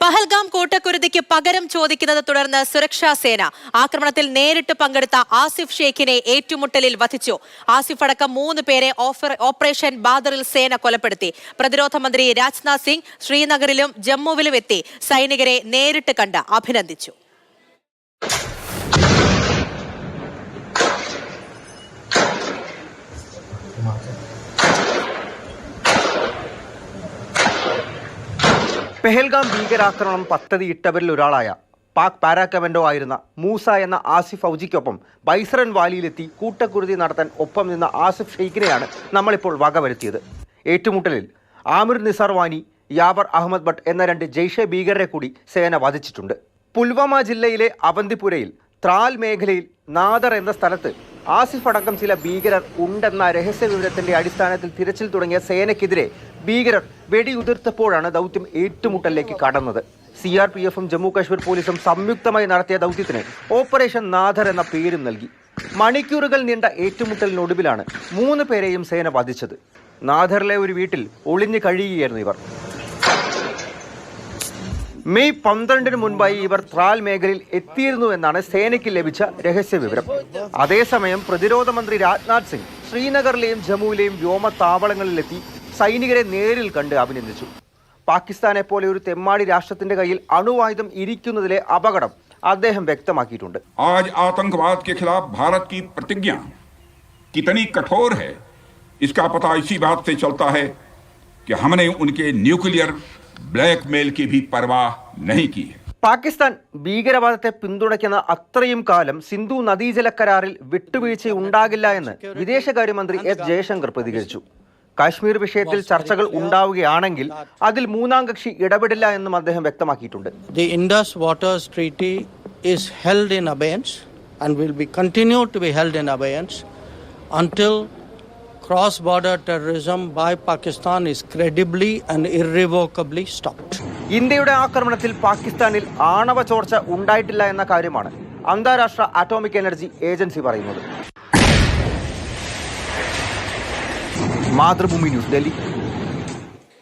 പഹൽഗാം കൂട്ടക്കുരുതിക്ക് പകരം ചോദിക്കുന്നത് തുടർന്ന് സുരക്ഷാ സേന ആക്രമണത്തിൽ നേരിട്ട് പങ്കെടുത്ത ആസിഫ് ഷെയ്ഖിനെ ഏറ്റുമുട്ടലിൽ വധിച്ചു. ആസിഫ് അടക്കം 3 പേരെ ഓപ്പറേഷൻ ബാദറിൽ സേന കൊലപ്പെടുത്തി. പ്രതിരോധ മന്ത്രി രാജ്നാഥ് സിംഗ് ശ്രീനഗറിലും ജമ്മുവിലും എത്തി സൈനികരെ നേരിട്ട് കണ്ട് അഭിനന്ദിച്ചു. പെഹൽഗാം ഭീകരാക്രമണം പദ്ധതിയിട്ടവരിൽ ഒരാളായ പാക് പാരാ കമാൻഡോ ആയിരുന്ന മൂസ എന്ന ആസിഫ് ഫൗജിക്കൊപ്പം ബൈസറൻ വാലിയിലെത്തി കൂട്ടക്കുരുതി നടത്താൻ ഒപ്പം നിന്ന ആസിഫ് ഷെയ്ഖിനെയാണ് നമ്മളിപ്പോൾ വകവരുത്തിയത്. ഏറ്റുമുട്ടലിൽ ആമിർ നിസാർ വാനി, യാബർ അഹമ്മദ് ഭട്ട് എന്ന 2 ജെയ്ഷെ ഭീകരരെ കൂടി സേന വധിച്ചിട്ടുണ്ട്. പുൽവാമ ജില്ലയിലെ അവന്തിപുരയിൽ ത്രാൽ മേഖലയിൽ നാദർ എന്ന സ്ഥലത്ത് ആസിഫ് അടക്കം ചില ഭീകരർ ഉണ്ടെന്ന രഹസ്യ വിവരത്തിന്റെ അടിസ്ഥാനത്തിൽ തിരച്ചിൽ തുടങ്ങിയ സേനയ്ക്കെതിരെ ഭീകരർ വെടിയുതിർത്തപ്പോഴാണ് ദൗത്യം ഏറ്റുമുട്ടലിലേക്ക് കടന്നത്. CRPFും ജമ്മു കാശ്മീർ പോലീസും സംയുക്തമായി നടത്തിയ ദൗത്യത്തിന് ഓപ്പറേഷൻ നാദർ എന്ന പേരും നൽകി. മണിക്കൂറുകൾ നീണ്ട ഏറ്റുമുട്ടലിനൊടുവിലാണ് 3 പേരെയും സേന വധിച്ചത്. നാദറിലെ ഒരു വീട്ടിൽ ഒളിഞ്ഞു കഴിയുകയായിരുന്നു ഇവർ. മെയ് 12 മുൻപായി ഇവർ ത്രാൽ മേഖലയിൽ എത്തിയിരുന്നു എന്നാണ് സേനയ്ക്ക് ലഭിച്ച രഹസ്യ വിവരം. അതേസമയം പ്രതിരോധ മന്ത്രി രാജ്നാഥ് സിംഗ് ശ്രീനഗറിലെയും ജമ്മുവിലെയും വ്യോമതാവളങ്ങളിലെത്തി സൈനികരെ നേരിൽ കണ്ട് അഭിനന്ദിച്ചു. പാകിസ്ഥാനെ പോലെ ഒരു തെമ്മാടി രാഷ്ട്രത്തിന്റെ കയ്യിൽ അണുവായുധം ഇരിക്കുന്നതിലെ അപകടം അദ്ദേഹം വ്യക്തമാക്കിയിട്ടുണ്ട്. आज आतंकवाद के खिलाफ भारत की प्रतिज्ञा कितनी कठोर है इसका पता इसी बात से चलता है कि हमने उनके न्यूक्लियर ब्लैकमेल की भी परवाह नहीं की है. പാകിസ്ഥാൻ ഭീകരവാദത്തെ പിന്തുണയ്ക്കുന്ന അത്രയും കാലം സിന്ധു നദീജല കരാറിൽ വിട്ടുവീഴ്ച ഉണ്ടാകില്ല എന്ന് വിദേശകാര്യമന്ത്രി S. ജയശങ്കർ പ്രതികരിച്ചു. കാശ്മീർ വിഷയത്തിൽ ചർച്ചകൾ ഉണ്ടാവുകയാണെങ്കിൽ അതിൽ മൂന്നാം കക്ഷി ഇടപെടില്ല എന്നും അദ്ദേഹം വ്യക്തമാക്കിയിട്ടുണ്ട്. The Indus Waters Treaty is held in abeyance and will be continued to be held in abeyance until cross-border terrorism by Pakistan is credibly and irrevocably stopped. ഇന്ത്യയുടെ ആക്രമണത്തിൽ പാകിസ്ഥാനിൽ ആണവ ചോർച്ച ഉണ്ടായിട്ടില്ല എന്ന കാര്യമാണ് അന്താരാഷ്ട്ര അറ്റോമിക് എനർജി ഏജൻസി പറയുന്നത്. മാതൃഭൂമി ന്യൂസ്, ഡൽഹി.